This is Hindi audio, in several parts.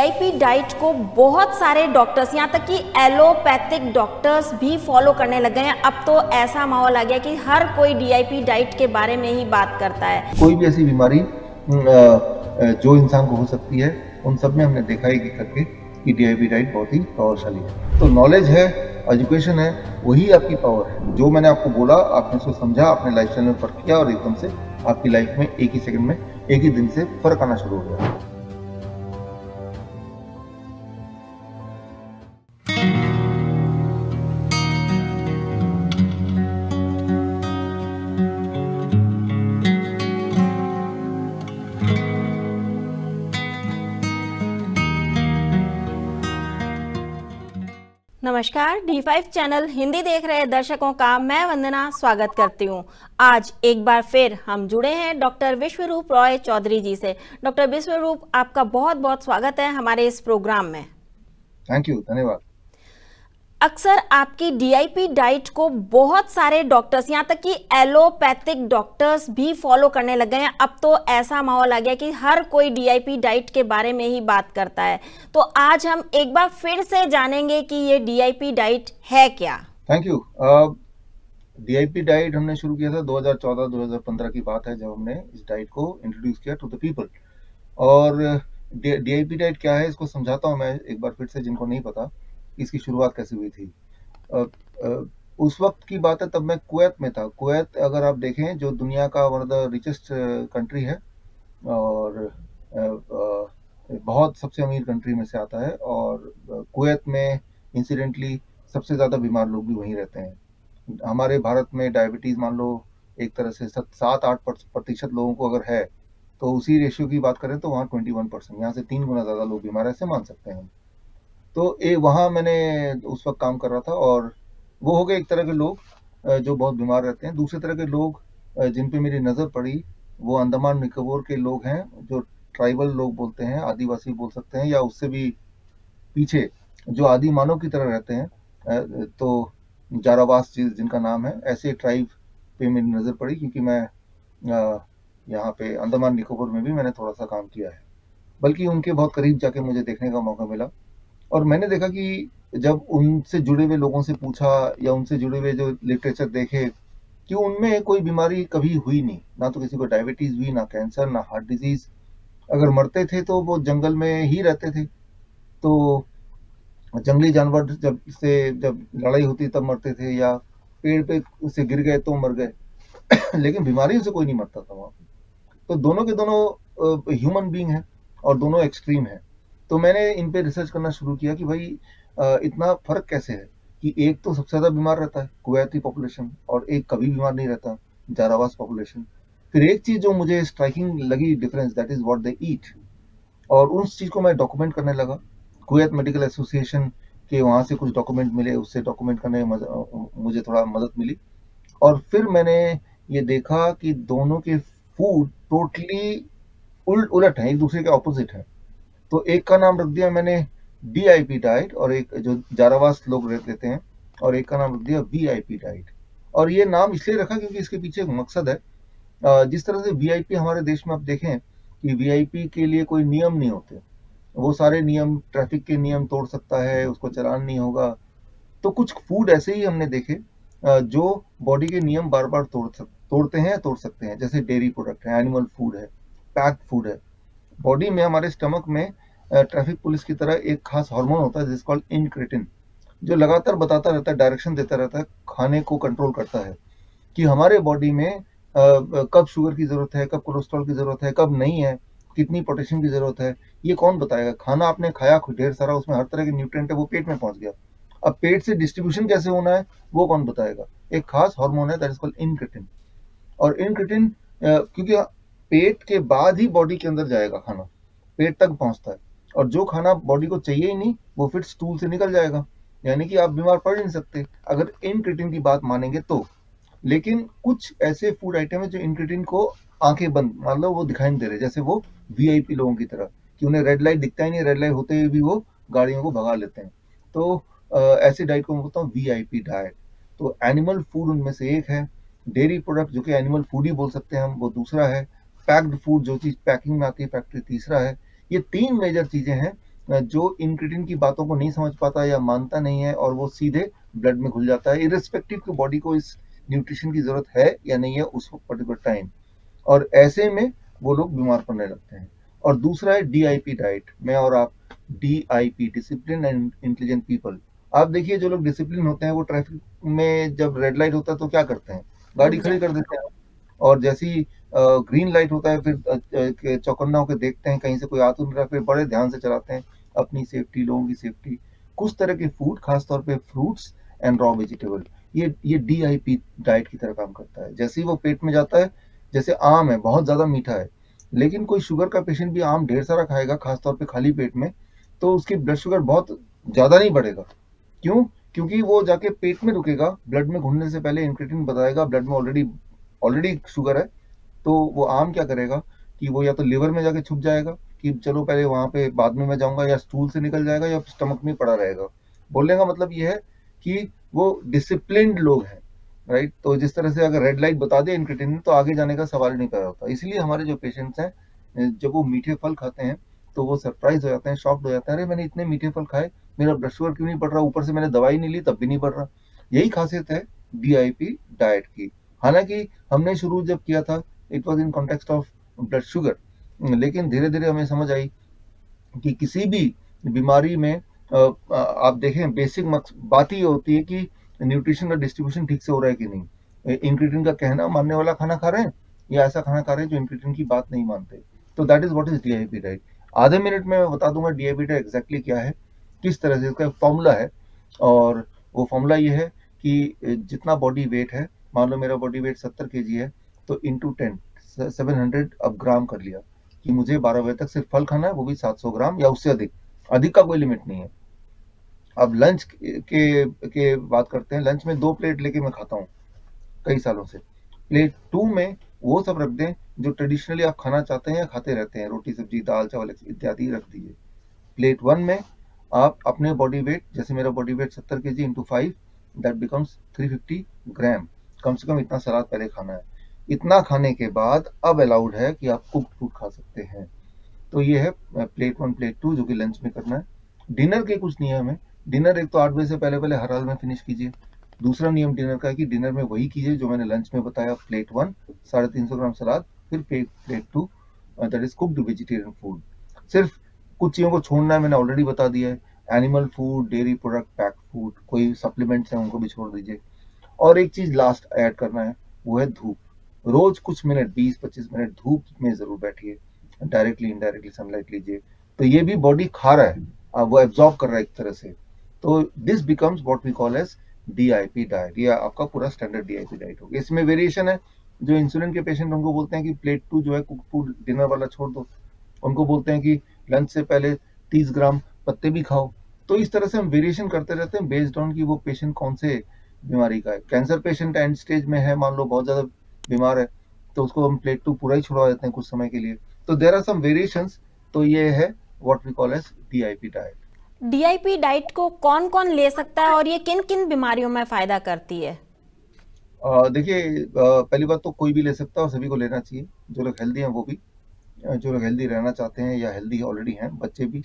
डीआईपी डाइट को बहुत सारे डॉक्टर्स, यहाँ तक कि एलोपैथिक डॉक्टर्स भी फॉलो करने लग गए हैं। अब तो ऐसा माहौल आ गया कि हर कोई डीआईपी डाइट के बारे में ही बात करता है। कोई भी ऐसी बीमारी जो इंसान को हो सकती है, उन सब में हमने देखा है कि करके कि डीआईपी डाइट बहुत ही प्रभावशाली है। तो नॉलेज है, एजुकेशन है, वही आपकी पावर है। जो मैंने आपको बोला, आपने उसको समझा, आपने लाइफस्टाइल में फर्क किया और एकदम से आपकी लाइफ में एक ही सेकंड में, एक ही दिन से फर्क आना शुरू हो गया। नमस्कार, D5 चैनल हिंदी देख रहे दर्शकों का मैं वंदना स्वागत करती हूं। आज एक बार फिर हम जुड़े हैं डॉक्टर विश्वरूप रॉय चौधरी जी से। डॉक्टर विश्वरूप, आपका बहुत बहुत स्वागत है हमारे इस प्रोग्राम में। थैंक यू, धन्यवाद। अक्सर आपकी डीआईपी डाइट को बहुत सारे डॉक्टर्स, यहाँ तक कि एलोपैथिक डॉक्टर्स भी फॉलो करने लग गए हैं। अब तो ऐसा माहौल आ गया कि हर कोई डीआईपी डाइट के बारे में ही बात करता है। तो आज हम एक बार फिर से जानेंगे कि ये डीआईपी डाइट है क्या। Thank you. डीआईपी डाइट हमने शुरू किया था 2014-2015 की बात है, जब हमने इस डाइट को इंट्रोड्यूस किया टू द पीपल। और डीआईपी डाइट क्या है, इसको समझाता हूँ मैं एक बार फिर से, जिनको नहीं पता इसकी शुरुआत कैसे हुई थी। उस वक्त की बात है, तब मैं कुवैत में था। कुवैत, अगर आप देखें, जो दुनिया का one of the richest country है और बहुत सबसे अमीर कंट्री में से आता है। और कुवैत में इंसिडेंटली सबसे ज़्यादा बीमार लोग भी वहीं रहते हैं। हमारे भारत में डायबिटीज़ मान लो एक तरह से 7-8% लोगों को अगर है, तो उसी रेशियो की बात करें तो वहाँ 21%, यहाँ से 3 गुना ज़्यादा लोग बीमार ऐसे मान सकते हैं। तो वहाँ मैंने उस वक्त काम कर रहा था, और वो हो गए एक तरह के लोग जो बहुत बीमार रहते हैं। दूसरे तरह के लोग जिन पे मेरी नज़र पड़ी, वो अंडमान निकोबार के लोग हैं, जो ट्राइबल लोग बोलते हैं, आदिवासी बोल सकते हैं, या उससे भी पीछे जो आदि मानव की तरह रहते हैं। तो जारावास जिनका नाम है, ऐसे ट्राइब पे मेरी नज़र पड़ी, क्योंकि मैं यहाँ पे अंडमान निकोबार में भी मैंने थोड़ा सा काम किया है, बल्कि उनके बहुत करीब जाके मुझे देखने का मौका मिला। और मैंने देखा कि जब उनसे जुड़े हुए लोगों से पूछा, या उनसे जुड़े हुए जो लिटरेचर देखे, कि उनमें कोई बीमारी कभी हुई नहीं, ना तो किसी को डायबिटीज़ हुई, ना कैंसर, ना हार्ट डिजीज़। अगर मरते थे तो वो जंगल में ही रहते थे, तो जंगली जानवर जब लड़ाई होती तब मरते थे, या पेड़ पे से गिर गए तो मर गए लेकिन बीमारियों से कोई नहीं मरता था वहाँ पे। तो दोनों के दोनों ह्यूमन बीइंग है और दोनों एक्सट्रीम है। तो मैंने इन पे रिसर्च करना शुरू किया कि भाई इतना फर्क कैसे है कि एक तो सबसे ज़्यादा बीमार रहता है कुवैती पॉपुलेशन, और एक कभी बीमार नहीं रहता जारावास पॉपुलेशन। फिर एक चीज़ जो मुझे स्ट्राइकिंग लगी difference, that is what they eat. और उस चीज़ को मैं डॉक्यूमेंट करने लगा। कुवैत मेडिकल एसोसिएशन के वहाँ से कुछ डॉक्यूमेंट मिले, उससे डॉक्यूमेंट करने में मुझे थोड़ा मदद मिली। और फिर मैंने ये देखा कि दोनों के फूड टोटली उलट है, एक दूसरे के ऑपोजिट है। तो एक का नाम रख दिया मैंने डीआईपी डाइट, और एक जो जारावास लोग रहते हैं, और एक का नाम रख दिया वीआईपी डाइट। और ये नाम इसलिए रखा क्योंकि इसके पीछे एक मकसद है। जिस तरह से वीआईपी हमारे देश में आप देखें कि वीआईपी के लिए कोई नियम नहीं होते, वो सारे नियम, ट्रैफिक के नियम तोड़ सकता है, उसको चालान नहीं होगा। तो कुछ फूड ऐसे ही हमने देखे जो बॉडी के नियम बार बार तोड़ सकते हैं, जैसे डेयरी प्रोडक्ट है, एनिमल फूड है, पैक्ड फूड है। बॉडी में, हमारे स्टमक में ट्रैफिक पुलिस की तरह एक खास हार्मोन होता है जिसको कॉल्ड इंक्रेटिन, जो लगातार बताता रहता है, डायरेक्शन देता रहता है, खाने को कंट्रोल करता है कि हमारे बॉडी में कब शुगर की जरूरत है, कब कोलेस्ट्रॉल की जरूरत है, कब नहीं है, कितनी पोटेशियम की जरूरत है। ये कौन बताएगा? खाना आपने खाया ढेर सारा, उसमें हर तरह के न्यूट्रिएंट है, वो पेट में पहुंच गया, अब पेट से डिस्ट्रीब्यूशन कैसे होना है वो कौन बताएगा? एक खास हार्मोन है, दैट इज कॉल्ड इंक्रेटिन। और इंक्रेटिन क्योंकि पेट के बाद ही बॉडी के अंदर जाएगा खाना, पेट तक पहुंचता है, और जो खाना बॉडी को चाहिए ही नहीं वो फिर स्टूल से निकल जाएगा, यानी कि आप बीमार पड़ नहीं सकते अगर इंक्रेटिन की बात मानेंगे तो। लेकिन कुछ ऐसे फूड आइटम है जो इंक्रेटिन को आंखें बंद, मान लो वो दिखाई नहीं दे रहे, जैसे वो वीआईपी लोगों की तरह कि उन्हें रेड लाइट दिखता ही नहीं, रेड लाइट होते हुए भी वो गाड़ियों को भगा लेते हैं। तो ऐसी डाइट को मैं बोलता हूँ वीआईपी डाइट। तो एनिमल फूड उनमें से एक है, डेयरी प्रोडक्ट जो कि एनिमल फूड ही बोल सकते हैं हम, वो दूसरा है, पैक्ड फूड जो चीज़ पैकिंग में आती है फैक्ट्री तीसरा है। ये तीन मेजर चीज़ें हैं जो इंक्रेटिन की बातों को नहीं समझ पाता या मानता नहीं है और वो सीधे ब्लड में घुल जाता है, इर्रेस्पेक्टिव कि बॉडी को इस न्यूट्रिशन की जरूरत है या नहीं है उस पर्टिकुलर टाइम, और ऐसे में वो लोग बीमार पड़ने लगते हैं। और दूसरा है डीआईपी डाइट। मैं और आप, DIP, discipline and intelligent people. आप देखिए जो लोग डिसिप्लिन होते हैं वो ट्रैफिक में जब रेड लाइट होता है तो क्या करते हैं, गाड़ी रुक खड़ी कर जाते देते हैं, और जैसे ही ग्रीन लाइट होता है फिर चौकन्ना होकर देखते हैं कहीं से कोई आ तो नहीं रहा, फिर बड़े ध्यान से चलाते हैं, अपनी सेफ्टी, लोगों की सेफ्टी। कुछ तरह के फूड, खासतौर पे फ्रूट्स एंड रॉ वेजिटेबल, ये डीआईपी डाइट की तरह काम करता है। जैसे ही वो पेट में जाता है, जैसे आम है बहुत ज्यादा मीठा है, लेकिन कोई शुगर का पेशेंट भी आम ढेर सारा खाएगा खासतौर पे खाली पेट में, तो उसकी ब्लड शुगर बहुत ज्यादा नहीं बढ़ेगा। क्यों? क्योंकि वो जाके पेट में रुकेगा, ब्लड में घुलने से पहले इंक्रेटिन बताएगा ब्लड में ऑलरेडी ऑलरेडी शुगर है, तो वो आम क्या करेगा कि वो या तो लिवर में जाके छुप जाएगा कि चलो पहले वहां पे बाद में मैं जाऊंगा, या स्टूल से निकल जाएगा, या स्टमक में पड़ा रहेगा। बोलने का मतलब ये है कि वो डिसिप्लिन्ड लोग हैं, राइट। तो जिस तरह से अगर रेड लाइट बता दिया इंक्रेटिन तो आगे जाने का सवाल ही नहीं पैदा होता। इसलिए हमारे जो पेशेंट्स हैं जब वो मीठे फल खाते हैं तो वो सरप्राइज हो जाते हैं, शॉक्ड हो जाते हैं, अरे मैंने इतने मीठे फल खाए, मेरा ब्लड शुगर क्यों नहीं बढ़ रहा, ऊपर से मैंने दवाई नहीं ली तब भी नहीं बढ़ रहा। यही खासियत है डीआईपी डाइट की। हालांकि हमने शुरू जब किया था it was in context of blood sugar, लेकिन धीरे धीरे हमें समझ आई कि किसी भी बीमारी में आप देखें बेसिक बात ही होती है कि न्यूट्रिशन का डिस्ट्रीब्यूशन ठीक से हो रहा है कि नहीं। इंक्रेटिन का कहना मानने वाला खाना खा रहे हैं या ऐसा खाना खा रहे हैं जो इंक्रेटिन की बात नहीं मानते। तो that is what is DIP diet. आधे मिनट में मैं बता दूंगा डीआईपी डाइट एग्जैक्टली क्या है, किस तरह से इसका फॉर्मूला है। और वो फॉर्मूला ये है कि जितना बॉडी वेट है, मान लो मेरा बॉडी वेट 70 kg है, तो इंटू 10 700 अब ग्राम कर लिया कि मुझे 12 बजे तक सिर्फ फल खाना है, वो भी 700 ग्राम या उससे अधिक, अधिक का कोई लिमिट नहीं है। अब लंच के बात करते हैं। लंच में 2 प्लेट लेके मैं खाता हूँ कई सालों से। प्लेट 2 में वो सब रख दें जो ट्रेडिशनली आप खाना चाहते हैं या खाते रहते हैं, रोटी सब्जी दाल चावल इत्यादि रख दीजिए। प्लेट 1 में आप अपने बॉडी वेट, जैसे मेरा body weight 70 kg into 5, that becomes 350 ग्राम। कम से कम इतना सलाद पहले खाना है। इतना खाने के बाद अब अलाउड है कि आप कुक फूड खा सकते हैं। तो ये है प्लेट 1 प्लेट 2 जो कि लंच में करना है। डिनर के कुछ नियम है। डिनर एक तो 8 बजे से पहले पहले हर हाल में फिनिश कीजिए। दूसरा नियम डिनर का है कि डिनर में वही कीजिए जो मैंने लंच में बताया, प्लेट 1 350 ग्राम सलाद, फिर plate 2 that is cooked vegetarian food. सिर्फ कुछ चीजों को छोड़ना है, मैंने ऑलरेडी बता दिया है, animal food, dairy product, pack food, कोई सप्लीमेंट्स हैं उनको भी छोड़ दीजिए। और एक चीज लास्ट ऐड करना है, वो है धूप। रोज कुछ मिनट, 20-25 मिनट धूप में जरूर बैठिए, डायरेक्टली इनडायरेक्टली सनलाइट लीजिए, तो ये भी बॉडी खा रहा है, वो एब्जॉर्ब कर रहा है एक तरह से। तो this becomes what we call as DIP diet. ये आपका पूरा स्टैंडर्ड डीआईपी डाइट होगा। इसमें वेरिएशन है। जो इंसुलिन के पेशेंट उनको बोलते हैं कि प्लेट 2 जो है कुक फूड डिनर वाला छोड़ दो, उनको बोलते हैं कि लंच से पहले 30 ग्राम पत्ते भी खाओ। तो इस तरह से हम वेरिएशन करते रहते हैं बेस्ड ऑन कि वो पेशेंट कौन से बीमारी का है। कैंसर पेशेंट एंड स्टेज में है, मान लो बहुत ज्यादा बीमार है, तो उसको हम प्लेट 2 पूरा ही छुड़वा देते हैं कुछ समय के लिए। तो देयर आर सम वेरिएशंस। तो ये है what we call as DIP diet. DIP diet को कौन कौन ले सकता है और ये किन किन बीमारियों में फायदा करती है? देखिए, पहली बात तो कोई भी ले सकता है और सभी को लेना चाहिए। जो लोग हेल्दी हैं वो भी, जो लोग हेल्दी रहना चाहते हैं या हेल्दी ऑलरेडी हैं, बच्चे भी।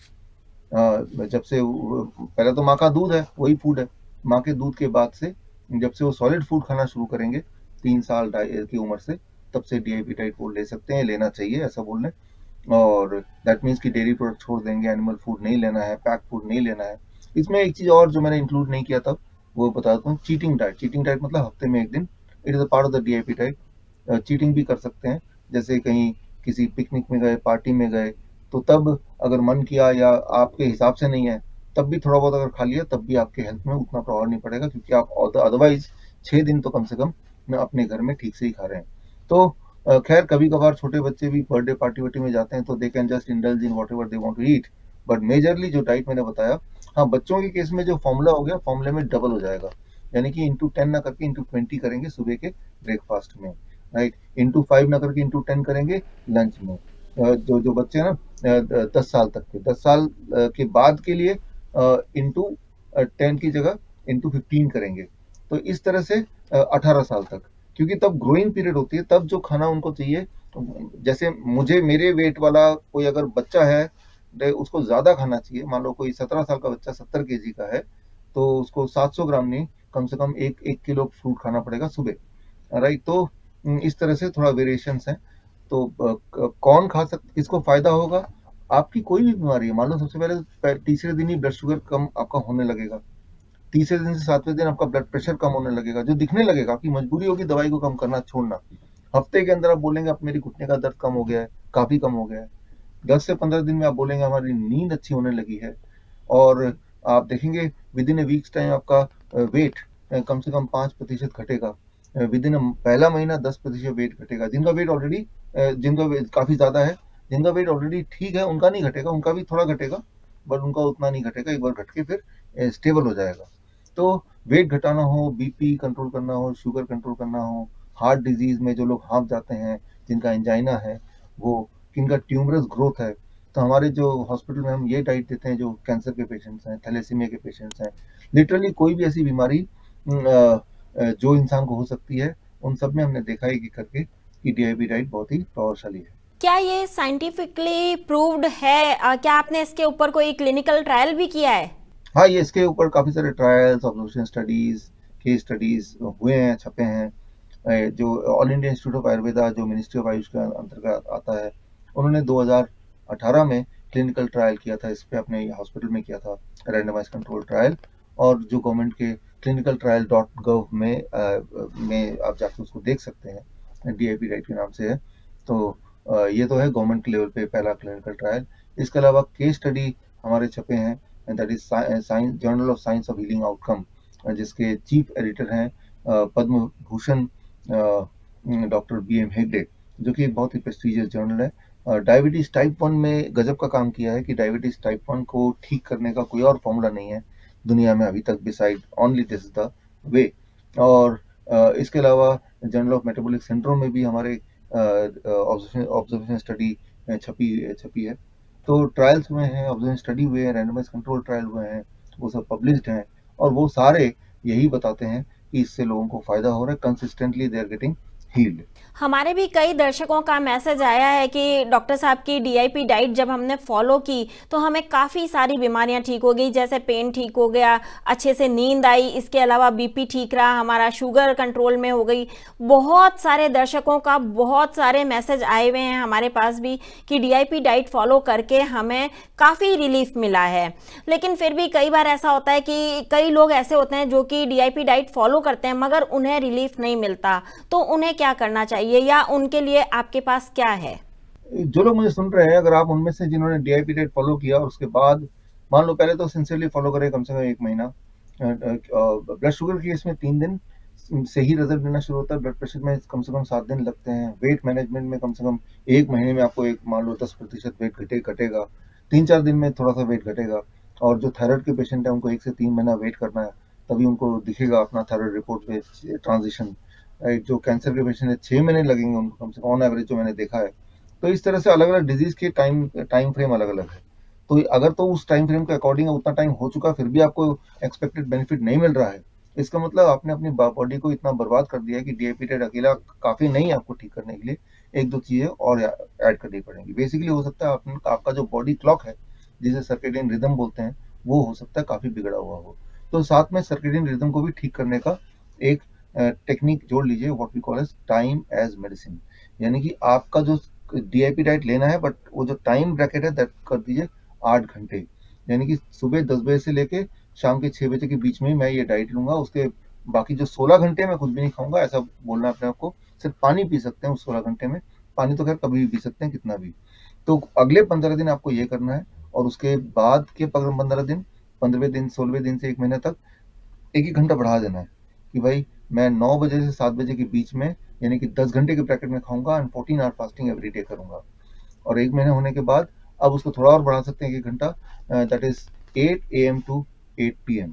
जब से पहले तो माँ का दूध है, वही फूड है। माँ के दूध के बाद से जब से वो सॉलिड फूड खाना शुरू करेंगे 3 साल की उम्र से, तब से डीआईपी डाइट वो ले सकते हैं, लेना चाहिए ऐसा बोल रहे हैं। और दैट मीन्स कि डेयरी प्रोडक्ट छोड़ देंगे, एनिमल फूड नहीं लेना है, पैक फूड नहीं लेना है। इसमें एक चीज और जो मैंने इंक्लूड नहीं किया था वो बता दूं, चीटिंग डाइट। चीटिंग डाइट मतलब हफ्ते में एक दिन, it is a part of the DIP diet. Cheating भी कर सकते हैं, जैसे कहीं किसी पिकनिक में गए, पार्टी में गए, तो तब अगर मन किया या आपके हिसाब से नहीं है, तब भी थोड़ा बहुत अगर खा लिया, तब भी आपके हेल्थ में उतना प्रभाव नहीं पड़ेगा, क्योंकि आप अदरवाइज 6 दिन तो कम से कम अपने घर में ठीक से ही खा रहे हैं। तो खैर कभी कभार छोटे बच्चे भी बर्थडे पार्टी वार्टी में जाते हैं तो they can just indulge in whatever they want to eat, but majorly जो डाइट मैंने बताया, हाँ बच्चों के केस में जो फॉर्मूला हो गया, फॉर्मूले में डबल हो जाएगा, यानी कि इंटू 10 ना करके इंटू 20 करेंगे सुबह के ब्रेकफास्ट में, राइट। इंटू 5 ना करके इंटू 10 करेंगे लंच में। जो बच्चे हैं ना 10 साल तक के, 10 साल के बाद के लिए इंटू 10 की जगह इंटू 15 करेंगे। तो इस तरह से 18 साल तक, क्योंकि तब ग्रोइंग पीरियड होती है, तब जो खाना उनको चाहिए, जैसे मुझे मेरे वेट वाला कोई अगर बच्चा है उसको ज़्यादा खाना चाहिए। मान लो कोई 17 साल का बच्चा 70 केजी का है तो उसको 700 ग्राम नहीं, कम से कम एक किलो फ्रूट खाना पड़ेगा सुबह, राइट। तो इस तरह से थोड़ा वेरिएशंस हैं। तो कौन खा सकता, किसको फायदा होगा? आपकी कोई भी बीमारी है, मान लो सबसे पहले तीसरे दिन ही ब्लड शुगर कम आपका होने लगेगा, तीसरे दिन से 7वें दिन आपका ब्लड प्रेशर कम होने लगेगा, जो दिखने लगेगा। आपकी मजबूरी होगी दवाई को कम करना, छोड़ना। हफ्ते के अंदर आप बोलेंगे अब मेरी घुटने का दर्द कम हो गया है, काफी कम हो गया है। 10 से 15 दिन में आप बोलेंगे हमारी नींद अच्छी होने लगी है। और आप देखेंगे with in A weeks time आपका वेट कम से कम 5% घटेगा। विद इन पहला महीना 10% वेट घटेगा। जिनका वेट ऑलरेडी काफी ज्यादा है, जिनका वेट ऑलरेडी ठीक है, उनका नहीं घटेगा, उनका भी थोड़ा घटेगा, बट उनका उतना नहीं घटेगा। एक बार घट के फिर स्टेबल हो जाएगा। तो वेट घटाना हो, बीपी कंट्रोल करना हो, शुगर कंट्रोल करना हो, हार्ट डिजीज में जो लोग हाँफ जाते हैं, जिनका एंजाइना है, वो किनका ट्यूमरस ग्रोथ है, तो हमारे जो हॉस्पिटल में हम ये डाइट देते हैं जो कैंसर के पेशेंट्स हैं, थैलेसीमिया के पेशेंट्स हैं, लिटरली कोई भी ऐसी बीमारी जो इंसान को हो सकती है, उन सब में हमने देखा है कि करके कि डीआईपी डाइट बहुत ही प्रभावशाली है। क्या ये साइंटिफिकली प्रूव्ड है? क्या आपने इसके ऊपर कोई क्लिनिकल ट्रायल भी किया है? हाँ, ये इसके ऊपर काफी सारे trials, observation studies, case studies हुए हैं, छपे हैं। जो all India institute of Ayurveda, जो मिनिस्ट्री ऑफ आयुष के अंतर्गत आता है, उन्होंने 2018 में क्लिनिकल ट्रायल किया था, इस पे अपने हॉस्पिटल में किया था, रैंडमाइज कंट्रोल ट्रायल। और जो गवर्नमेंट के clinicaltrial.gov में आप जाके उसको देख सकते हैं, डीआईपी डाइट के नाम से है। तो ये तो है गवर्नमेंट के लेवल पे पहला क्लिनिकल ट्रायल। इसके अलावा केस स्टडी हमारे छपे हैं, that is science, journal of science of healing outcome, जिसके चीफ एडिटर हैं पद्म भूषण डॉक्टर BM हेगड़े, जो कि एक बहुत ही प्रेस्टिजियस जर्नल है। डायबिटीज टाइप 1 में गजब का काम किया है कि डायबिटीज टाइप 1 को ठीक करने का कोई और फॉर्मूला नहीं है दुनिया में अभी तक, beside only this is the way. और इसके अलावा जर्नल ऑफ मेटाबॉलिक सिंड्रोम में भी हमारे ऑब्जर्वेशन स्टडी छपी है। तो ट्रायल्स हुए हैं, ऑब्जर्वेशन स्टडी हुए हैं, रैंडमाइज कंट्रोल ट्रायल हुए हैं, वो सब पब्लिश्ड हैं, और वो सारे यही बताते हैं कि इससे लोगों को फायदा हो रहा है, consistently they are getting healed. हमारे भी कई दर्शकों का मैसेज आया है कि डॉक्टर साहब की डीआईपी डाइट जब हमने फॉलो की तो हमें काफ़ी सारी बीमारियां ठीक हो गई, जैसे पेन ठीक हो गया, अच्छे से नींद आई, इसके अलावा बीपी ठीक रहा, हमारा शुगर कंट्रोल में हो गई। बहुत सारे दर्शकों का बहुत सारे मैसेज आए हुए हैं हमारे पास भी कि डीआईपी डाइट फॉलो करके हमें काफ़ी रिलीफ मिला है। लेकिन फिर भी कई बार ऐसा होता है कि कई लोग ऐसे होते हैं जो कि डीआईपी डाइट फॉलो करते हैं मगर उन्हें रिलीफ नहीं मिलता, तो उन्हें क्या करना चाहिए या उनके लिए आपके पास क्या है? जो लोग मुझे सुन रहे हैं, अगर आप उनमें से जिन्होंने डीआईपी डाइट फॉलो किया और उसके बाद मान लो पहले तो सिंसियरली फॉलो करें कम से कम 1 महीना, ब्लड शुगर की इसमें 3 दिन से ही रिजल्ट मिलना शुरू होता है, ब्लड प्रेशर में कम से कम 7 दिन लगते हैं, वेट मैनेजमेंट में कम से कम 1 महीने में आपको एक मान लो 10% वेट घटेगा, 3-4 दिन में थोड़ा सा वेट घटेगा। और जो थायराइड के पेशेंट है उनको 1 से 3 महीना वेट करना है, तभी उनको दिखेगा अपना थायराइड रिपोर्ट में ट्रांजिशन। जो कैंसर के पेशेंट है 6 महीने लगेंगे उनको कम से कम, ऑन एवरेज जो मैंने देखा है। तो इस तरह से अलग अलग डिजीज के टाइम फ्रेम अलग अलग है। तो अगर तो उस टाइम फ्रेम के अकॉर्डिंग उतना टाइम हो चुका फिर भी आपको एक्सपेक्टेड बेनिफिट नहीं मिल रहा है, इसका मतलब आपने अपनी बॉडी को इतना बर्बाद कर दिया है कि डीआईपी डाइट अकेला काफी नहीं है आपको ठीक करने के लिए, 1-2 चीजें और ऐड करनी पड़ेंगी। बेसिकली हो सकता है आपका जो बॉडी क्लॉक है, जिसे सर्केडियन रिदम बोलते हैं, वो हो सकता है काफी बिगड़ा हुआ हो। तो साथ में सर्केडियन रिदम को भी ठीक करने का एक टेक्निक जोड़ लीजिए, what we call as time as medicine. यानी कि आपका जो डीआईपी डाइट लेना है, बट वो जो टाइम ब्रैकेट है दैट कर दीजिए 8 घंटे, यानी कि सुबह 10 बजे से लेके शाम के 6 बजे के बीच में मैं ये डाइट लूंगा। उसके बाकी जो 16 घंटे मैं कुछ भी नहीं खाऊंगा, ऐसा बोलना अपने आप को। सिर्फ पानी पी सकते हैं उस 16 घंटे में, पानी तो खैर कभी भी पी सकते हैं, कितना भी। तो अगले 15 दिन आपको ये करना है, और उसके बाद के 15 दिन, 15वें दिन, 16वें दिन से 1 महीने तक 1-1 घंटा बढ़ा देना है कि भाई मैं 9 बजे से 7 बजे के बीच में, यानी कि 10 घंटे के ब्रैकेट में खाऊंगा and 14 hour fasting every day करूंगा। और 1 महीने होने के बाद अब उसको थोड़ा और बढ़ा सकते हैं 1 घंटा, that is 8 AM to 8 PM,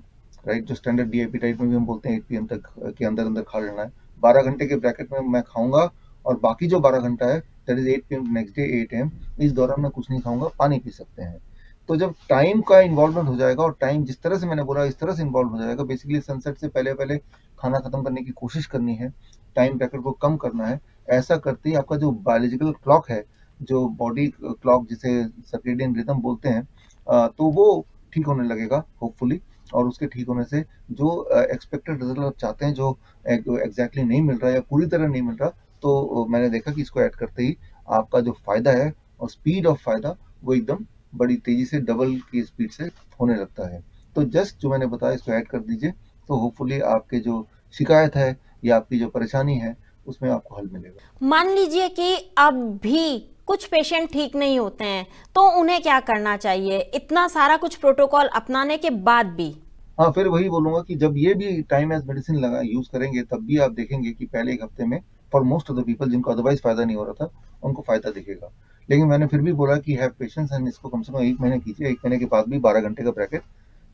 right. जो स्टैंडर्ड डीआईपी डाइट में भी हम बोलते हैं 8 PM तक के अंदर खा लेना है। 12 घंटे के ब्रैकेट में मैं खाऊंगा, और बाकी जो 12 घंटा है that is 8 PM next day 8 AM, इस दौरान मैं कुछ नहीं खाऊंगा, पानी पी सकते हैं। तो जब टाइम का इन्वॉल्वमेंट हो जाएगा, और टाइम जिस तरह से मैंने बोला इस तरह से इन्वॉल्व हो जाएगा, बेसिकली सनसेट से पहले पहले खाना खत्म करने की कोशिश करनी है, टाइम ब्रैकेट को कम करना है। ऐसा करते ही आपका जो बायोलॉजिकल क्लॉक है जो बॉडी क्लॉक जिसे सर्केडियन रिदम बोलते हैं, तो वो ठीक होने लगेगा होपफुली। और उसके ठीक होने से जो एक्सपेक्टेड रिजल्ट आप चाहते हैं, जो एग्जैक्टली नहीं मिल रहा है या पूरी तरह नहीं मिल रहा, तो मैंने देखा कि इसको ऐड करते ही आपका जो फायदा है और स्पीड ऑफ फायदा वो एकदम बड़ी तेजी से डबल की स्पीड से होने लगता है। तो जस्ट जो मैंने बताया इसको ऐड कर दीजिए, तो होपफुली आपके जो शिकायत है या आपकी जो परेशानी है उसमें आपको हल मिलेगा। मान लीजिए कि अब भी कुछ पेशेंट ठीक नहीं होते हैं, तो उन्हें क्या करना चाहिए इतना सारा कुछ प्रोटोकॉल अपनाने के बाद भी? हाँ, फिर वही बोलूंगा कि जब ये भी टाइम एज मेडिसिन लगा यूज करेंगे, तब भी आप देखेंगे कि पहले एक हफ्ते में for most of the people जिनको अदरवाइज फायदा नहीं हो रहा था, उनको फायदा दिखेगा। लेकिन मैंने फिर भी बोला कि हैव पेशेंस एंड इसको कम से कम 1 महीने कीजिए। 1 महीने के बाद भी 12 घंटे का ब्रैकेट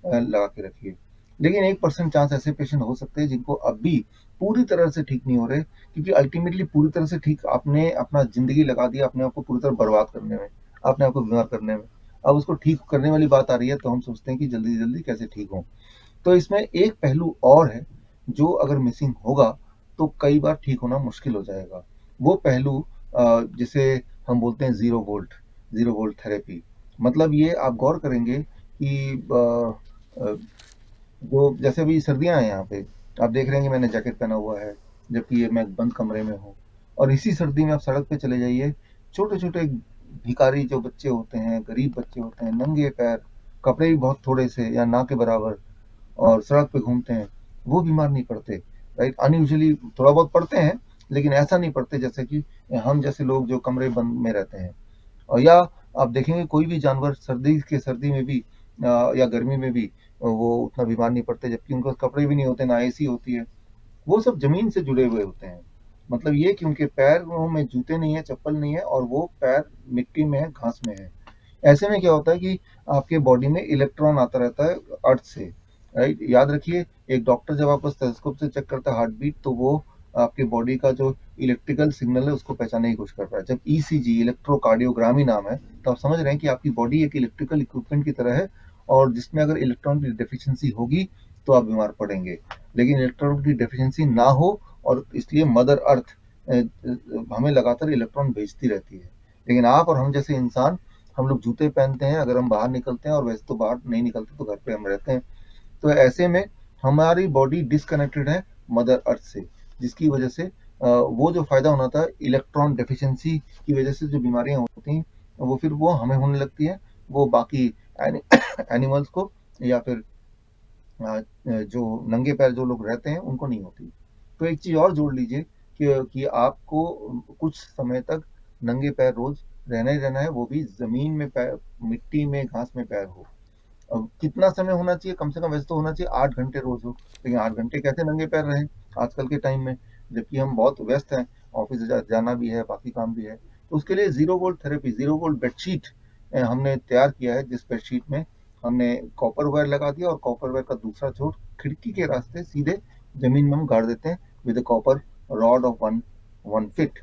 लगा के रखिए। लेकिन 1% चांस ऐसे पेशेंट हो सकते हैं जिनको अब भी पूरी तरह से ठीक नहीं हो रहे, क्योंकि अल्टीमेटली पूरी तरह से ठीक आपने अपना जिंदगी लगा दिया अपने आप को पूरी तरह बर्बाद करने में, अपने आप को बीमार करने में। अब उसको ठीक करने वाली बात आ रही है, तो हम सोचते हैं कि जल्दी से जल्दी कैसे ठीक हो। तो इसमें एक पहलू और है जो अगर मिसिंग होगा तो कई बार ठीक होना मुश्किल हो जाएगा। वो पहलू जिसे हम बोलते हैं जीरो वोल्ट थेरेपी। मतलब ये आप गौर करेंगे कि जो जैसे अभी सर्दियां हैं यहाँ पे, आप देख रहे हैं कि मैंने जैकेट पहना हुआ है जबकि ये मैं बंद कमरे में हूँ। और इसी सर्दी में आप सड़क पे चले जाइए, छोटे छोटे भिखारी जो बच्चे होते हैं, गरीब बच्चे होते हैं, नंगे पैर, कपड़े भी बहुत थोड़े से या ना के बराबर, और सड़क पे घूमते हैं, वो बीमार नहीं पड़ते। राइट, अनयूजुअली थोड़ा बहुत पड़ते हैं, लेकिन ऐसा नहीं पड़ते जैसे कि हम जैसे लोग जो कमरे बंद में रहते हैं। और या आप देखेंगे कोई भी जानवर सर्दी में भी या गर्मी में भी वो उतना बीमार नहीं पड़ते, जबकि उनके पास कपड़े भी नहीं होते, ना एसी होती है। वो सब जमीन से जुड़े हुए होते हैं। मतलब ये कि उनके पैरों में जूते नहीं है, चप्पल नहीं है, और वो पैर मिट्टी में है, घास में है। ऐसे में क्या होता है कि आपके बॉडी में इलेक्ट्रॉन आता रहता है अर्थ से। राइट, याद रखिए, एक डॉक्टर जब आपको स्टेथोस्कोप से चेक करता है हार्ट बीट, तो वो आपके बॉडी का जो इलेक्ट्रिकल सिग्नल है उसको पहचानने की कोशिश कर रहा है। जब ईसीजी, इलेक्ट्रोकार्डियोग्रामी नाम है, तो आप समझ रहे हैं कि आपकी बॉडी एक इलेक्ट्रिकल इक्विपमेंट की तरह है, और जिसमें अगर इलेक्ट्रॉन की डेफिशिएंसी होगी तो आप बीमार पड़ेंगे। लेकिन इलेक्ट्रॉन की डेफिशिएंसी ना हो, और इसलिए मदर अर्थ हमें लगातार इलेक्ट्रॉन भेजती रहती है। लेकिन आप और हम जैसे इंसान, हम लोग जूते पहनते हैं अगर हम बाहर निकलते हैं, और वैसे तो बाहर नहीं निकलते, तो घर पे हम रहते हैं। तो ऐसे में हमारी बॉडी डिसकनेक्टेड है मदर अर्थ से, जिसकी वजह से वो जो फायदा होना था इलेक्ट्रॉन डेफिशिएंसी की वजह से जो बीमारियां होती हैं, वो फिर वो हमें होने लगती हैं, वो बाकी एनिमल्स को या फिर जो नंगे पैर जो लोग रहते हैं उनको नहीं होती। तो एक चीज और जोड़ लीजिए कि आपको कुछ समय तक नंगे पैर रोज रहना ही रहना है, वो भी जमीन में पैर, मिट्टी में, घास में पैर हो। अब कितना समय होना चाहिए? कम से कम वैसे तो होना चाहिए 8 घंटे रोज हो, लेकिन 8 घंटे कैसे नंगे पैर रहे आजकल के टाइम में, जबकि हम बहुत व्यस्त हैं, ऑफिस जाना भी है, बाकी काम भी है। तो उसके लिए zero volt therapy, zero volt bedsheet हमने तैयार किया है, जिस बेडशीट में हमने कॉपर वायर लगा दिया, और कॉपर वायर का दूसरा छोर खिड़की के रास्ते सीधे जमीन में हम गाड़ देते हैं with copper rod of 1 feet.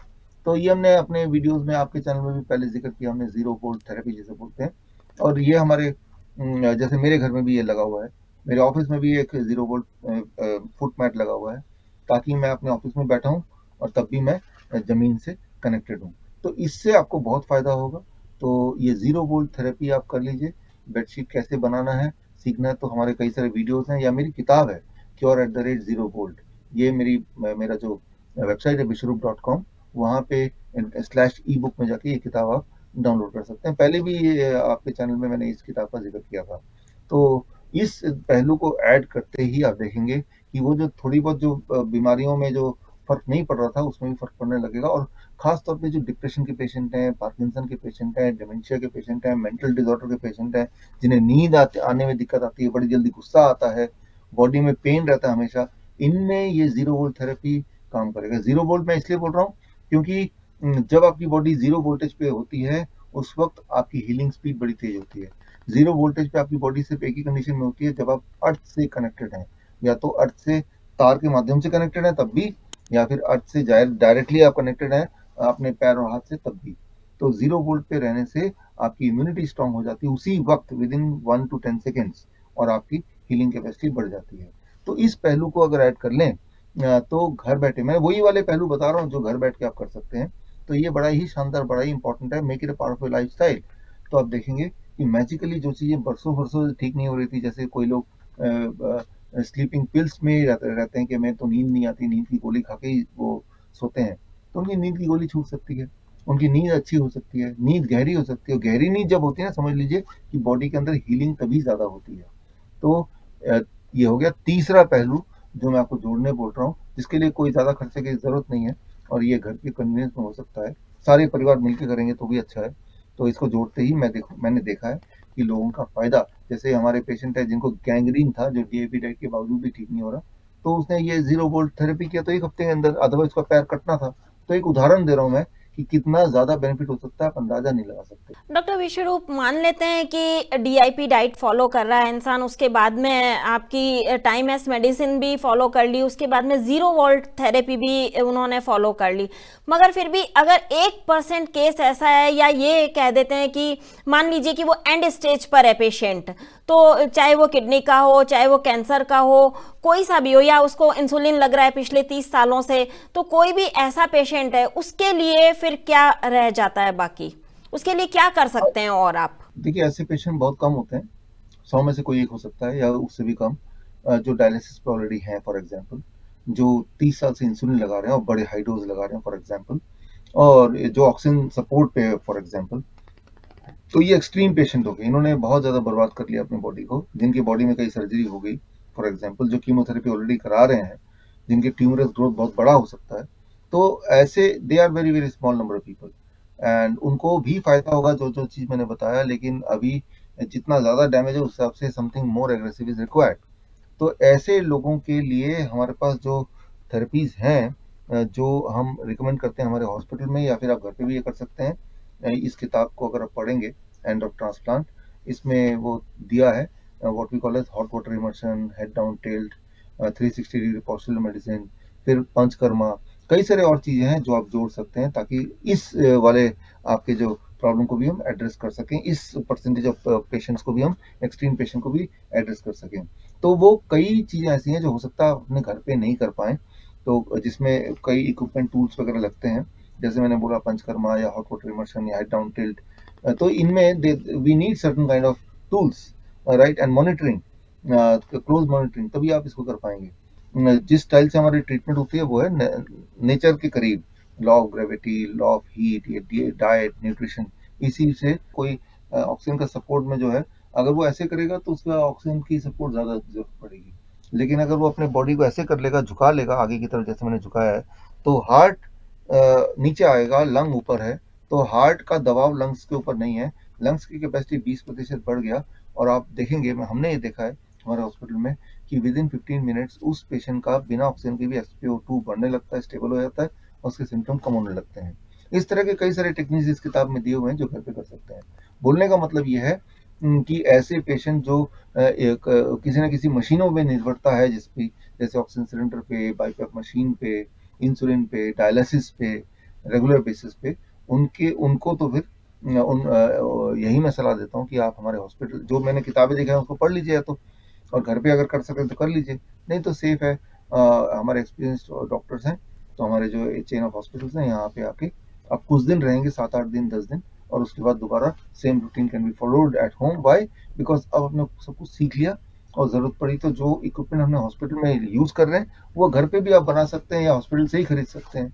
तो ये हमने अपने वीडियोस में, आपके चैनल में भी पहले जिक्र किया हमने, जीरो वोल्ट थेरेपी जिसे बोलते हैं। और ये हमारे जैसे मेरे घर में भी ये लगा हुआ है, मेरे ऑफिस में भी एक जीरो वोल्ट फुट मैट लगा हुआ है, ताकि मैं अपने ऑफिस में बैठा हूँ और तब भी मैं जमीन से कनेक्टेड हूँ। तो इससे आपको बहुत फायदा होगा। तो ये जीरो वोल्ट थेरेपी आप कर लीजिए। बेडशीट कैसे बनाना है सीखना है तो हमारे कई सारे वीडियोस हैं, या मेरी किताब है cure@0volt। ये मेरा जो वेबसाइट है विश्वरूप.com, वहाँ पे /ebook में जाके ये किताब आप डाउनलोड कर सकते हैं। पहले भी ये आपके चैनल में मैंने इस किताब का जिक्र किया था। तो इस पहलू को ऐड करते ही आप देखेंगे कि वो जो थोड़ी बहुत जो बीमारियों में जो फर्क नहीं पड़ रहा था, उसमें भी फर्क पड़ने लगेगा। और खास तौर पे जो डिप्रेशन के पेशेंट हैं, पार्किंसन के पेशेंट हैं, डिमेंशिया के पेशेंट हैं, मेंटल डिसऑर्डर के पेशेंट हैं, जिन्हें नींद आने में दिक्कत आती है, बड़ी जल्दी गुस्सा आता है, बॉडी में पेन रहता है हमेशा, इनमें ये जीरो वोल्ट थेरेपी काम करेगा। जीरो वोल्ट मैं इसलिए बोल रहा हूँ क्योंकि जब आपकी बॉडी जीरो वोल्टेज पे होती है, उस वक्त आपकी हीलिंग स्पीड बड़ी तेज होती है। जीरो वोल्टेज पे आपकी बॉडी सिर्फ एक ही कंडीशन में होती है, जब आप अर्थ से कनेक्टेड हैं, या तो अर्थ से तार के माध्यम से कनेक्टेड है तब भी, या फिर अर्थ से डायरेक्टली आप कनेक्टेड हैं अपने पैर और हाथ से तब भी। तो जीरो वोल्ट पे रहने से आपकी इम्यूनिटी स्ट्रांग हो जाती है उसी वक्त, विद इन 1 to 10 सेकेंड्स, और आपकी हीलिंग कैपेसिटी बढ़ जाती है। तो इस पहलू को अगर ऐड कर लें तो घर बैठे, मैं वही वाले पहलू बता रहा हूँ जो घर बैठ के आप कर सकते हैं। तो ये बड़ा ही शानदार, बड़ा ही इंपॉर्टेंट है, make it a part of your lifestyle. तो आप देखेंगे कि मैजिकली जो चीज़ें बरसों बरसों ठीक नहीं हो रही थी, जैसे कोई लोग स्लीपिंग पिल्स में रहते हैं कि मैं तो नींद नहीं आती, नींद की गोली खा के ही वो सोते हैं, तो उनकी नींद की गोली छूट सकती है, उनकी नींद अच्छी हो सकती है, नींद गहरी हो सकती है। गहरी नींद जब होती है ना, समझ लीजिए कि बॉडी के अंदर हीलिंग तभी ज़्यादा होती है। तो ये हो गया तीसरा पहलू जो मैं आपको जोड़ने बोल रहा हूँ, जिसके लिए कोई ज़्यादा खर्चे की ज़रूरत नहीं है और ये घर के कन्वीनियंस में हो सकता है, सारे परिवार मिलकर करेंगे तो भी अच्छा है। तो इसको जोड़ते ही मैंने देखा है कि लोगों का फायदा, जैसे हमारे पेशेंट है जिनको गैंग्रीन था, जो डीआईपी डाइट के बावजूद भी ठीक नहीं हो रहा, तो उसने ये 0 वोल्ट थेरेपी किया तो 1 हफ्ते के अंदर, अदरवाइज उसका पैर कटना था। तो एक उदाहरण दे रहा हूँ मैं कि कितना ज्यादा बेनिफिट हो सकता है, आप अंदाजा नहीं लगा सकते। डॉक्टर विश्वरूप, मान लेते हैं कि डीआईपी डाइट फॉलो कर रहा है इंसान, उसके बाद में आपकी टाइम एस मेडिसिन भी फॉलो कर ली, उसके बाद में 0 वोल्ट थेरेपी भी उन्होंने फॉलो कर ली, मगर फिर भी अगर 1% केस ऐसा है, या ये कह देते हैं कि मान लीजिए कि वो एंड स्टेज पर है पेशेंट, तो चाहे वो किडनी का हो, चाहे वो कैंसर का हो, कोई सा भी हो, या उसको इंसुलिन लग रहा है पिछले 30 सालों से, तो कोई भी ऐसा पेशेंट है, उसके लिए फिर क्या रह जाता है बाकी, उसके लिए क्या कर सकते हैं? और आप देखिए, ऐसे पेशेंट बहुत कम होते हैं, 100 में से कोई एक हो सकता है या उससे भी कम, जो डायलिसिस पे ऑलरेडी हैं, फॉर एग्जांपल, जो 30 साल से इंसुलिन लगा रहे हैं और बड़े हाई डोज लगा रहे हैं, फॉर एग्जांपल, और जो ऑक्सीजन सपोर्ट पे है, फॉर एग्जांपल। तो ये एक्सट्रीम पेशेंट हो गए, इन्होंने बहुत ज़्यादा बर्बाद कर लिया अपनी बॉडी को, जिनकी बॉडी में कई सर्जरी हो गई, फॉर एग्जांपल, जो कीमोथेरेपी ऑलरेडी करा रहे हैं, जिनके ट्यूमरस ग्रोथ बहुत बड़ा हो सकता है। तो ऐसे they are very very small number of people, and उनको भी फायदा होगा जो जो चीज़ मैंने बताया, लेकिन अभी जितना ज़्यादा डैमेज है उस हिसाब से something more aggressive is required. तो ऐसे लोगों के लिए हमारे पास जो थेरेपीज़ हैं, जो हम रिकमेंड करते हैं हमारे हॉस्पिटल में, या फिर आप घर पे भी ये कर सकते हैं, इस किताब को अगर आप पढ़ेंगे, एंड ऑफ ट्रांसप्लांट, इसमें वो दिया है what we call as hot water immersion, head down tilt, 360 degree postural medicine, फिर पंचकर्मा, कई सारे और चीज़ें हैं जो आप जोड़ सकते हैं, ताकि इस वाले आपके जो प्रॉब्लम को भी हम एड्रेस कर सकें, इस परसेंटेज ऑफ पेशेंट्स को भी हम, एक्सट्रीम पेशेंट को भी एड्रेस कर सकें। तो वो कई चीज़ें ऐसी हैं जो हो सकता है आप अपने घर पे नहीं कर पाएँ, तो जिसमें कई इक्विपमेंट टूल्स वगैरह लगते हैं, जैसे मैंने बोला पंचकर्मा या हॉट वाटर इमर्शन या हेड डाउन टिल्ट, तो इनमें we need certain kind of tools, right, and monitoring, close monitoring, तभी आप इसको कर पाएंगे। जिस स्टाइल से हमारी ट्रीटमेंट होती है वो है नेचर के करीब, law of gravity, law of heat, ये डाइट, न्यूट्रिशन, इसी से कोई ऑक्सीजन का सपोर्ट में जो है, अगर वो ऐसे करेगा तो उसका ऑक्सीजन की सपोर्ट ज़्यादा जरूरत पड़ेगी। लेकिन अगर वो अपने बॉडी को ऐसे कर लेगा, झुका लेगा आगे की तरफ, जैसे मैंने झुकाया है, तो हार्ट नीचे आएगा, लंग ऊपर है, तो हार्ट का दबाव लंग्स के ऊपर नहीं है, लंग्स की कैपेसिटी 20% बढ़ गया। और आप देखेंगे, हमने ये देखा है हमारे हॉस्पिटल में, कि विद इन 15 मिनट्स उस पेशेंट का बिना ऑक्सीजन के भी SpO2 बढ़ने लगता है, स्टेबल हो जाता है, और उसके सिम्टम कम होने लगते हैं। इस तरह के कई सारे टेक्निक्स इस किताब में दिए हुए हैं जो घर पे कर सकते हैं। बोलने का मतलब ये है कि ऐसे पेशेंट जो किसी न किसी मशीनों में निर्भरता है, जिसकी, जैसे ऑक्सीजन सिलेंडर पे, बाईपैप मशीन पे, इंसुलिन पे, डायलिसिस पे, रेगुलर बेसिस पे, उनको तो फिर यही मैं सलाह देता हूँ कि आप हमारे हॉस्पिटल, जो मैंने किताबें देखा है उसको पढ़ लीजिए, या तो, और घर पे अगर कर सकें तो कर लीजिए, नहीं तो सेफ है, हमारे एक्सपीरियंस डॉक्टर्स हैं, तो हमारे जो चेन ऑफ हॉस्पिटल्स हैं, यहाँ पे आके आप कुछ दिन रहेंगे, 7-8 दिन, 10 दिन, और उसके बाद दोबारा same routine can be followed at home. Why? Because अब हमने सब कुछ सीख लिया, और ज़रूरत पड़ी तो जो इक्विपमेंट हमने हॉस्पिटल में यूज़ कर रहे हैं वो घर पे भी आप बना सकते हैं, या हॉस्पिटल से ही खरीद सकते हैं।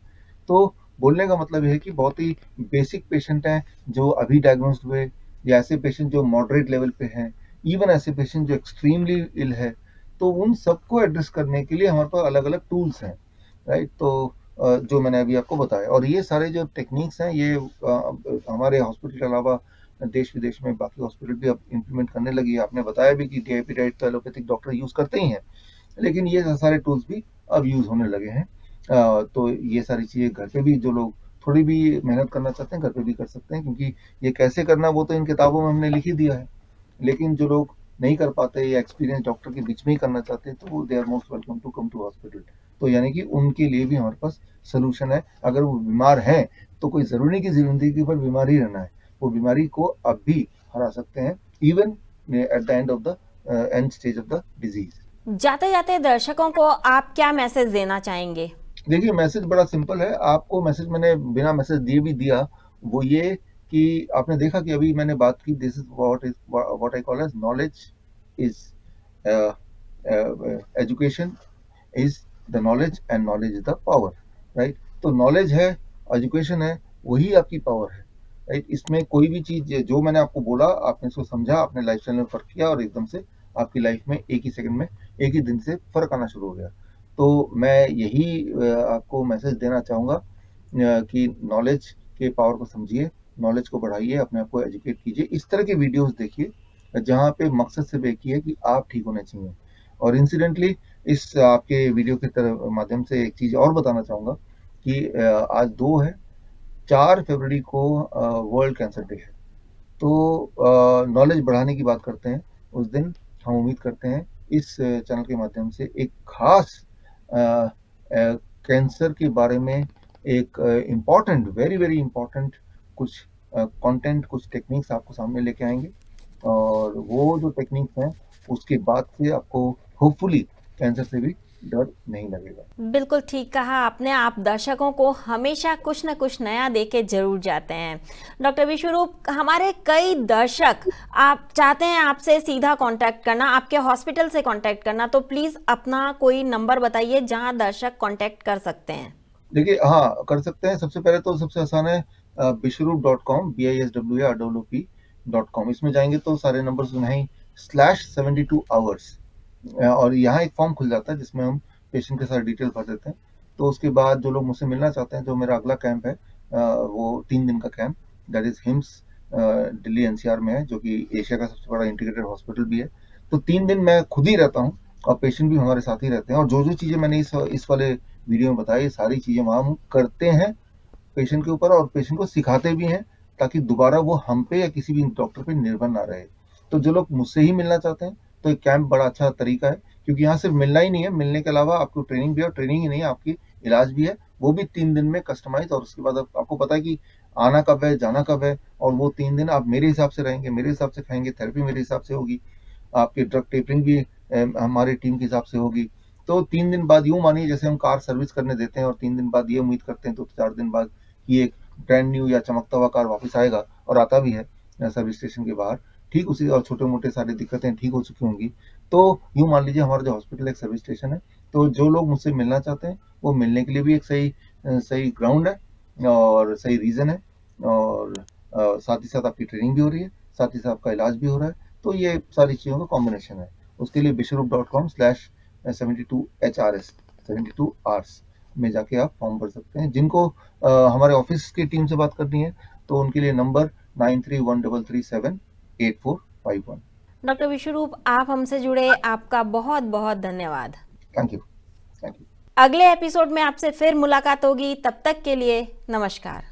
तो बोलने का मतलब यह है कि बहुत ही बेसिक पेशेंट हैं जो अभी डायग्नोस्ड हुए, या ऐसे पेशेंट जो मॉडरेट लेवल पे हैं, इवन ऐसे पेशेंट जो एक्सट्रीमली इल है, तो उन सबको एड्रेस करने के लिए हमारे पास अलग अलग टूल्स हैं, राइट। तो जो मैंने अभी आपको बताया, और ये सारे जो टेक्निक्स हैं, ये हमारे हॉस्पिटल के अलावा देश विदेश में बाकी हॉस्पिटल भी अब इम्प्लीमेंट करने लगी है। आपने बताया भी कि डीआईपी डाइट तो एलोपैथिक डॉक्टर यूज़ करते ही हैं, लेकिन ये सारे टूल्स भी अब यूज़ होने लगे हैं। तो ये सारी चीज़ें घर पे भी, जो लोग थोड़ी भी मेहनत करना चाहते हैं, घर पे भी कर सकते हैं, क्योंकि ये कैसे करना वो तो इन किताबों में हमने लिख ही दिया है। लेकिन जो लोग नहीं कर पाते, या एक्सपीरियंस डॉक्टर के बीच में ही करना चाहते हैं, तो वो they are most welcome to come to hospital. तो यानी कि उनके लिए भी हमारे पास सोल्यूशन है। अगर वो बीमार हैं तो कोई ज़रूरी नहीं कि जिंदगी भर बीमार ही रहना है, वो बीमारी को अब भी हरा सकते हैं, even at the end of the end stage of the disease. जाते जाते दर्शकों को आप क्या मैसेज देना चाहेंगे? देखिए मैसेज बड़ा सिंपल है, आपको मैसेज मैंने बिना मैसेज दिए भी दिया, वो ये कि आपने देखा कि अभी मैंने बात की, this is what I call as knowledge is education is the knowledge and knowledge is the power, right. तो नॉलेज है, एजुकेशन है, वही आपकी पावर है, राइट। इसमें कोई भी चीज जो मैंने आपको बोला, आपने इसको समझा, आपने लाइफस्टाइल में फर्क किया और एकदम से आपकी लाइफ में एक ही सेकंड में, एक ही दिन से फर्क आना शुरू हो गया। तो मैं यही आपको मैसेज देना चाहूँगा कि नॉलेज के पावर को समझिए, नॉलेज को बढ़ाइए, अपने आप को एजुकेट कीजिए। इस तरह के वीडियोस देखिए जहाँ पे मकसद सिर्फ एक ही है कि आप ठीक होने चाहिए। और इंसिडेंटली इस आपके वीडियो के तरह माध्यम से एक चीज़ और बताना चाहूँगा कि आज 2 है, 4 फरवरी को वर्ल्ड कैंसर डे है। तो नॉलेज बढ़ाने की बात करते हैं उस दिन। हम उम्मीद करते हैं इस चैनल के माध्यम से एक खास कैंसर के बारे में एक इम्पॉर्टेंट, वेरी वेरी इम्पॉर्टेंट कुछ कंटेंट, कुछ टेक्निक्स आपको सामने लेके आएंगे। और वो जो टेक्निक्स हैं उसके बाद से आपको होपफुली कैंसर से भी डर नहीं लगेगा। बिल्कुल ठीक कहा आपने। आप दर्शकों को हमेशा कुछ न कुछ नया देके जरूर जाते हैं। डॉक्टर विश्वरूप, हमारे कई दर्शक आप चाहते हैं आपसे सीधा कांटेक्ट करना, आपके हॉस्पिटल से कांटेक्ट करना, तो प्लीज अपना कोई नंबर बताइए जहां दर्शक कांटेक्ट कर सकते हैं। देखिए हाँ, कर सकते हैं। सबसे पहले तो सबसे आसान है biswarup.com, biswarup.com। इसमें जाएंगे तो सारे नंबर्स नहीं /72 आवर्स, और यहाँ एक फॉर्म खुल जाता है जिसमें हम पेशेंट के साथ डिटेल भर देते हैं। तो उसके बाद जो लोग मुझसे मिलना चाहते हैं, जो मेरा अगला कैंप है वो 3 दिन का camp, that is hymns Delhi NCR में है, जो कि एशिया का सबसे बड़ा इंटीग्रेटेड हॉस्पिटल भी है। तो 3 दिन मैं खुद ही रहता हूँ और पेशेंट भी हमारे साथ ही रहते हैं। और जो जो चीज़ें मैंने इस वाले वीडियो में बताई, सारी चीज़ें वहाँ हम करते हैं पेशेंट के ऊपर, और पेशेंट को सिखाते भी हैं ताकि दोबारा वो हम पे या किसी भी डॉक्टर पे निर्भर ना रहे। तो जो लोग मुझसे ही मिलना चाहते हैं तो एक कैंप बड़ा अच्छा तरीका है, क्योंकि यहाँ सिर्फ मिलना ही नहीं है, मिलने के अलावा आपको ट्रेनिंग भी है, और ट्रेनिंग ही नहीं है, आपकी इलाज भी है, वो भी 3 दिन में कस्टमाइज। और उसके बाद आपको पता है कि आना कब है, जाना कब है, और वो 3 दिन आप मेरे हिसाब से रहेंगे, मेरे हिसाब से खाएंगे, थेरेपी मेरे हिसाब से होगी, आपकी ड्रग टेपरिंग भी हमारी टीम के हिसाब से होगी। तो 3 दिन बाद यूं मानिए जैसे हम कार सर्विस करने देते हैं और 3 दिन बाद ये उम्मीद करते हैं, तो 4 दिन बाद कि एक ब्रांड न्यू या चमकता हुआ कार वापस आएगा, और आता भी है सर्विस स्टेशन के बाहर, ठीक उसी, और छोटे मोटे सारी दिक्कतें ठीक हो चुकी होंगी। तो यूं मान लीजिए हमारा जो हॉस्पिटल एक सर्विस स्टेशन है। तो जो लोग मुझसे मिलना चाहते हैं वो मिलने के लिए भी एक सही ग्राउंड है और सही रीजन है, और साथ ही साथ आपकी ट्रेनिंग भी हो रही है, साथ ही साथ आपका इलाज भी हो रहा है। तो ये सारी चीज़ों का कॉम्बिनेशन है। उसके लिए biswarup.com/72HRS 72 आवर्स में जाके आप फॉर्म भर सकते हैं। जिनको हमारे ऑफिस की टीम से बात करनी है तो उनके लिए नंबर 9313378451। डॉक्टर विश्वरूप, आप हमसे जुड़े, आपका बहुत बहुत धन्यवाद। Thank you. Thank you. अगले एपिसोड में आपसे फिर मुलाकात होगी, तब तक के लिए नमस्कार।